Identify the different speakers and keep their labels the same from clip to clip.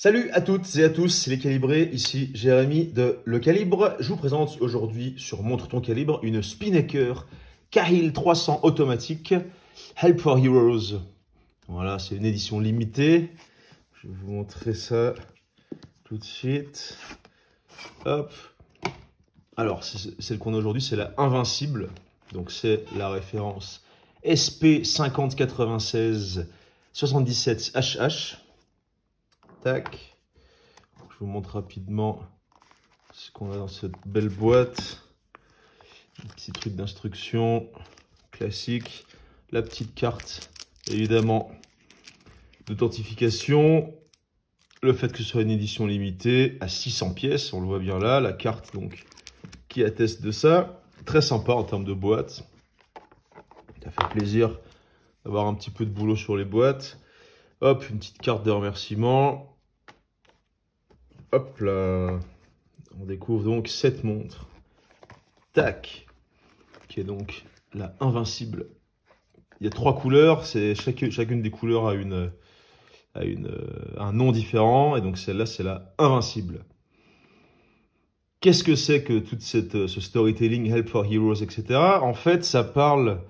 Speaker 1: Salut à toutes et à tous, c'est les calibrés, ici Jérémy de Le Calibre. Je vous présente aujourd'hui sur Montre ton calibre une Spinnaker Cahill 300 automatique Help for Heroes. Voilà, c'est une édition limitée. Je vais vous montrer ça tout de suite. Hop. Alors, celle qu'on a aujourd'hui, c'est la Invincible. Donc c'est la référence SP 5096 77 HH. Tac. Je vous montre rapidement ce qu'on a dans cette belle boîte. Un petit truc d'instruction classique. La petite carte, évidemment, d'authentification. Le fait que ce soit une édition limitée à 600 pièces, on le voit bien là. La carte, donc, qui atteste de ça. Très sympa en termes de boîte. Ça fait plaisir d'avoir un petit peu de boulot sur les boîtes. Hop, une petite carte de remerciement. Hop là, on découvre donc cette montre, tac, qui est donc la Invincible. Il y a 3 couleurs, chacune des couleurs a un nom différent, et donc celle-là c'est la Invincible. Qu'est-ce que c'est que toute ce storytelling, Help for Heroes, etc. En fait, ça parle,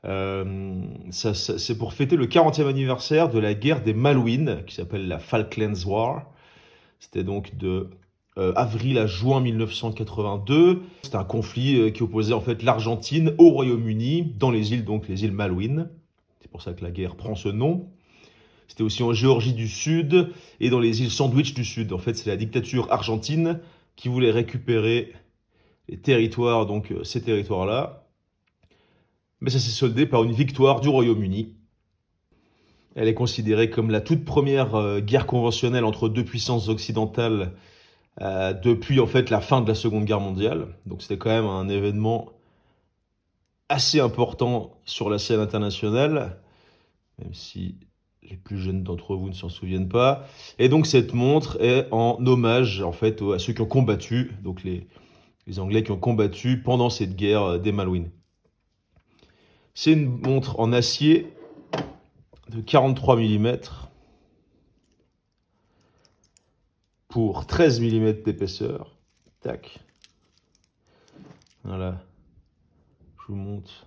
Speaker 1: c'est pour fêter le 40e anniversaire de la guerre des Malouines, qui s'appelle la Falklands War. C'était donc de avril à juin 1982. C'était un conflit qui opposait en fait l'Argentine au Royaume-Uni, dans les îles, donc les îles Malouines. C'est pour ça que la guerre prend ce nom. C'était aussi en Géorgie du Sud et dans les îles Sandwich du Sud. En fait, c'est la dictature argentine qui voulait récupérer les territoires, donc ces territoires-là. Mais ça s'est soldé par une victoire du Royaume-Uni. Elle est considérée comme la toute première guerre conventionnelle entre deux puissances occidentales depuis en fait la fin de la Seconde Guerre mondiale. Donc c'était quand même un événement assez important sur la scène internationale, même si les plus jeunes d'entre vous ne s'en souviennent pas. Et donc cette montre est en hommage en fait à ceux qui ont combattu, donc les Anglais qui ont combattu pendant cette guerre des Malouines. C'est une montre en acier de 43 mm pour 13 mm d'épaisseur. Tac. Voilà. Je vous montre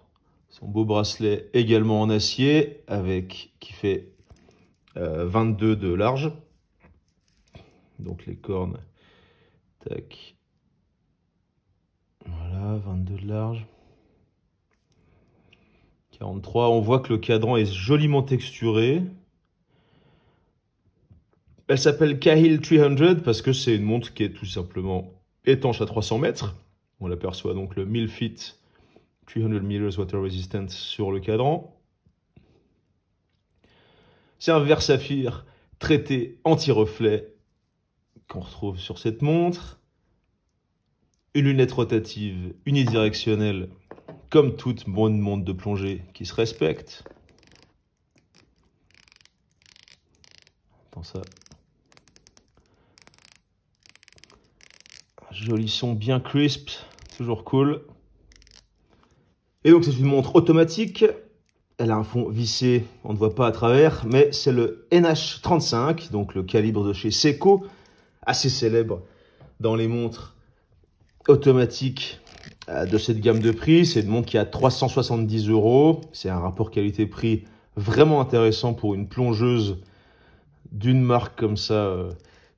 Speaker 1: son beau bracelet également en acier qui fait 22 de large. Donc les cornes. Tac. Voilà, 22 de large. 43, on voit que le cadran est joliment texturé. Elle s'appelle Cahill 300 parce que c'est une montre qui est tout simplement étanche à 300 mètres. On aperçoit donc le Milfit 300 meters water resistant sur le cadran. C'est un verre saphir traité anti-reflet qu'on retrouve sur cette montre. Une lunette rotative unidirectionnelle comme toute bonne montre de plongée qui se respecte. Attends ça. Un joli son bien crisp, toujours cool. Et donc c'est une montre automatique. Elle a un fond vissé, on ne voit pas à travers, mais c'est le NH35, donc le calibre de chez Seiko, assez célèbre dans les montres automatiques de cette gamme de prix. C'est une montre qui a 370 €. C'est un rapport qualité-prix vraiment intéressant pour une plongeuse d'une marque comme ça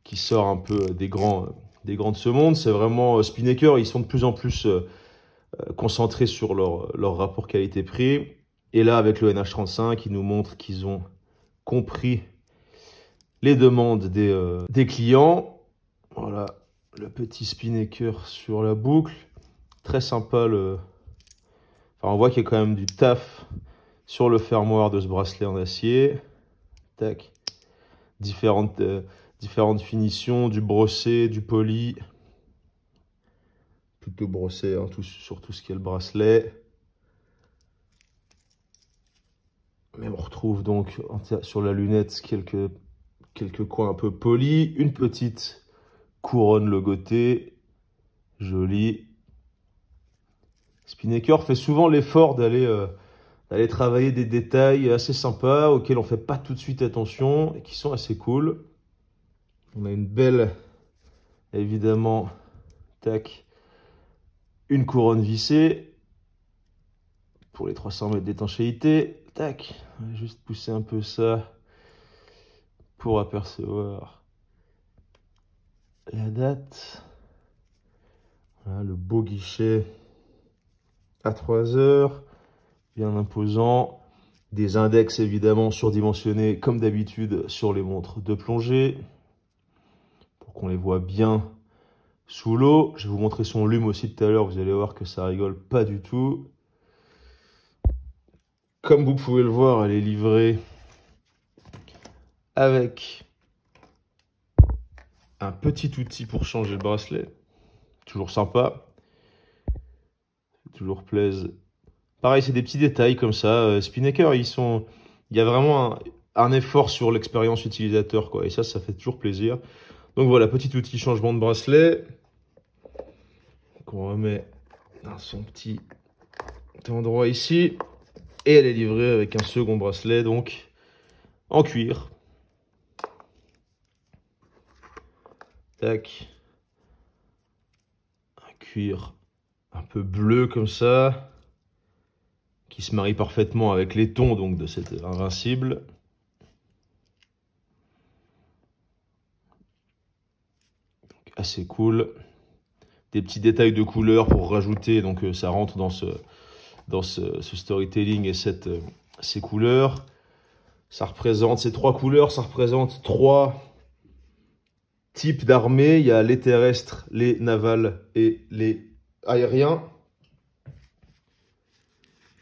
Speaker 1: qui sort un peu des grands de ce monde. C'est vraiment Spinnaker, ils sont de plus en plus concentrés sur leur rapport qualité-prix. Et là, avec le NH35, ils nous montrent qu'ils ont compris les demandes des clients. Voilà, le petit Spinnaker sur la boucle. Très sympa. Enfin, on voit qu'il y a quand même du taf sur le fermoir de ce bracelet en acier. Tac. Différentes finitions, du brossé, du poli. Plutôt brossé hein, sur tout ce qui est le bracelet. Mais on retrouve donc sur la lunette quelques coins un peu polis. Une petite couronne logotée. Jolie. Spinnaker fait souvent l'effort d'aller travailler des détails assez sympas auxquels on ne fait pas tout de suite attention et qui sont assez cool. On a une belle, évidemment, tac, une couronne vissée pour les 300 mètres d'étanchéité. Tac, on va juste pousser un peu ça pour apercevoir la date. Voilà, le beau guichet à 3 heures, bien imposant. Des index évidemment surdimensionnés comme d'habitude sur les montres de plongée pour qu'on les voit bien sous l'eau. Je vais vous montrer son lume aussi tout à l'heure, vous allez voir que ça rigole pas du tout. Comme vous pouvez le voir, elle est livrée avec un petit outil pour changer le bracelet. Toujours sympa. Toujours plaise. Pareil, c'est des petits détails comme ça. Spinnaker, il y a vraiment un effort sur l'expérience utilisateur, quoi. Et ça fait toujours plaisir. Donc voilà, petit outil changement de bracelet qu'on remet dans son petit endroit ici. Et elle est livrée avec un second bracelet, donc en cuir. Tac. Un cuir un peu bleu comme ça, qui se marie parfaitement avec les tons donc de cette Invincible. Donc, assez cool. Des petits détails de couleur pour rajouter, donc ça rentre dans ce storytelling et ces couleurs. Ça représente ces 3 couleurs, ça représente 3 types d'armées. Il y a les terrestres, les navals et les aériens.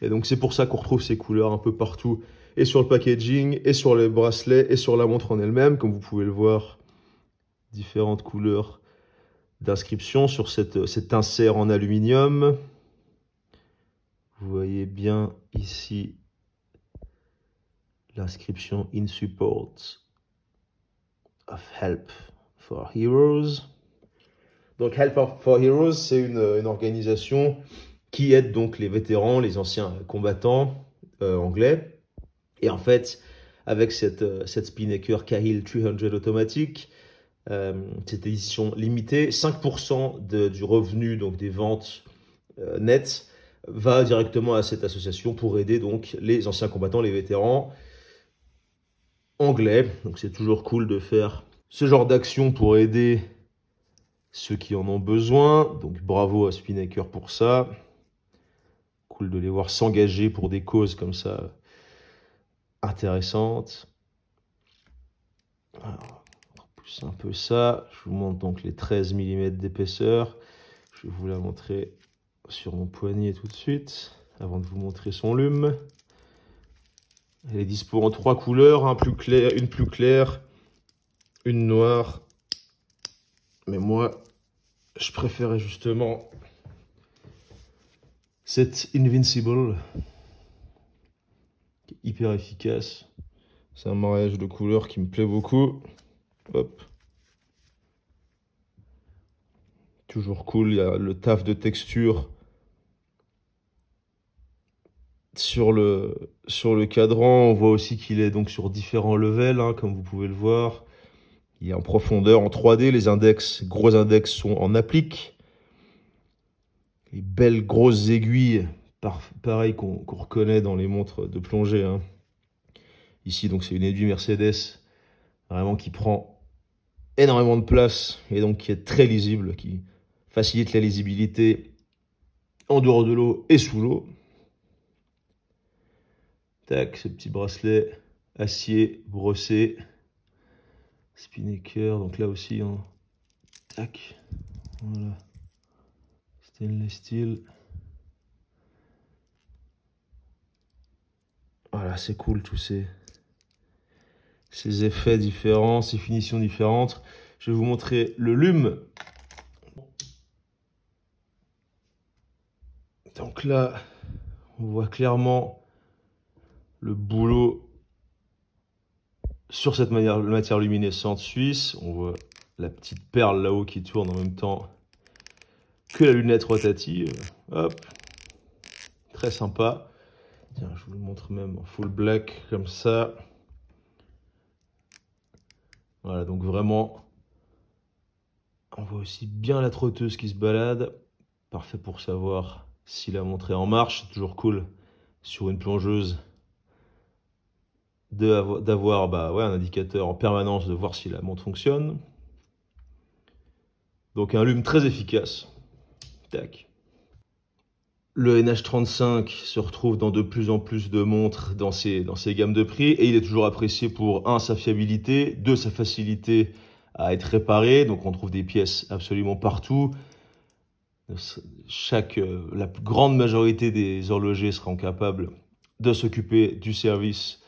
Speaker 1: Et donc c'est pour ça qu'on retrouve ces couleurs un peu partout, et sur le packaging, et sur les bracelets, et sur la montre en elle-même. Comme vous pouvez le voir, différentes couleurs d'inscription sur cet insert en aluminium. Vous voyez bien ici l'inscription In Support of Help for Heroes. Donc Help for Heroes, c'est une organisation qui aide donc les vétérans, les anciens combattants anglais. Et en fait, avec cette Spinnaker Cahill 300 automatique, cette édition limitée, 5% du revenu, donc des ventes nettes, va directement à cette association pour aider donc les anciens combattants, les vétérans anglais. Donc c'est toujours cool de faire ce genre d'action pour aider ceux qui en ont besoin. Donc bravo à Spinnaker pour ça. Cool de les voir s'engager pour des causes comme ça intéressantes. Alors, on repousse un peu ça. Je vous montre donc les 13 mm d'épaisseur. Je vais vous la montrer sur mon poignet tout de suite, avant de vous montrer son lume. Elle est dispo en 3 couleurs, une plus claire, une noire. Mais moi, je préférais justement cette Invincible, qui est hyper efficace. C'est un mariage de couleurs qui me plaît beaucoup. Hop. Toujours cool, il y a le taf de texture sur le cadran. On voit aussi qu'il est donc sur différents levels, hein, comme vous pouvez le voir. Il est en profondeur, en 3D. Les index, gros index sont en applique. Les belles grosses aiguilles, pareil qu'on reconnaît dans les montres de plongée, hein. Ici, donc, c'est une aiguille Mercedes, vraiment qui prend énormément de place et donc qui est très lisible, qui facilite la lisibilité en dehors de l'eau et sous l'eau. Tac, ce petit bracelet acier brossé. Spinnaker, donc là aussi, hein. Tac, voilà. Stainless steel. Voilà, c'est cool tous ces effets différents, ces finitions différentes. Je vais vous montrer le lume. Donc là, on voit clairement le boulot sur cette matière luminescente suisse. On voit la petite perle là-haut qui tourne en même temps que la lunette rotative. Hop, très sympa. Tiens, je vous le montre même en full black comme ça. Voilà, donc vraiment On voit aussi bien la trotteuse qui se balade. Parfait pour savoir si la montre est en marche. C'est toujours cool sur une plongeuse d'avoir bah, ouais, un indicateur en permanence, de voir si la montre fonctionne. Donc un lume très efficace. Tac. Le NH35 se retrouve dans de plus en plus de montres dans ces gammes de prix et il est toujours apprécié pour 1, sa fiabilité, 2, sa facilité à être réparé. Donc on trouve des pièces absolument partout. La grande majorité des horlogers seront capables de s'occuper du service,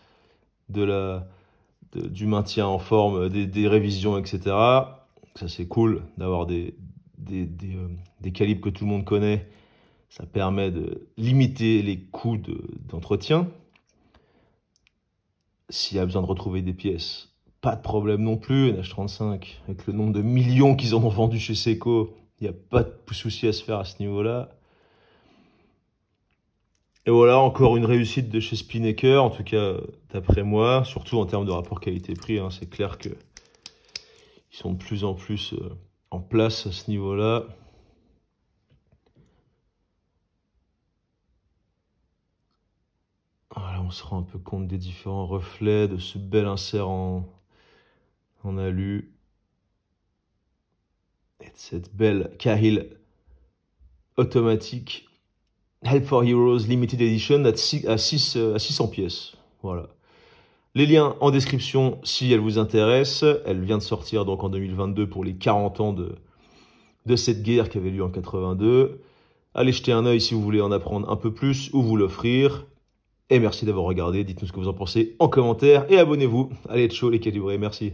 Speaker 1: du maintien en forme, des révisions, etc. Ça c'est cool d'avoir des calibres que tout le monde connaît. Ça permet de limiter les coûts d'entretien. S'il y a besoin de retrouver des pièces, pas de problème non plus. NH35, avec le nombre de millions qu'ils en ont vendu chez Seiko, il n'y a pas de souci à se faire à ce niveau-là. Et voilà, encore une réussite de chez Spinnaker, en tout cas d'après moi, surtout en termes de rapport qualité-prix. Hein, c'est clair qu'ils sont de plus en plus en place à ce niveau-là. Voilà, on se rend un peu compte des différents reflets, de ce bel insert en alu. Et de cette belle Cahill automatique Help for Heroes Limited Edition à 600 pièces. Voilà. Les liens en description si elle vous intéresse. Elle vient de sortir donc en 2022 pour les 40 ans de cette guerre qui avait lieu en 82. Allez jeter un œil si vous voulez en apprendre un peu plus ou vous l'offrir. Et merci d'avoir regardé. Dites-nous ce que vous en pensez en commentaire et abonnez-vous. Allez, ciao les calibrés, merci.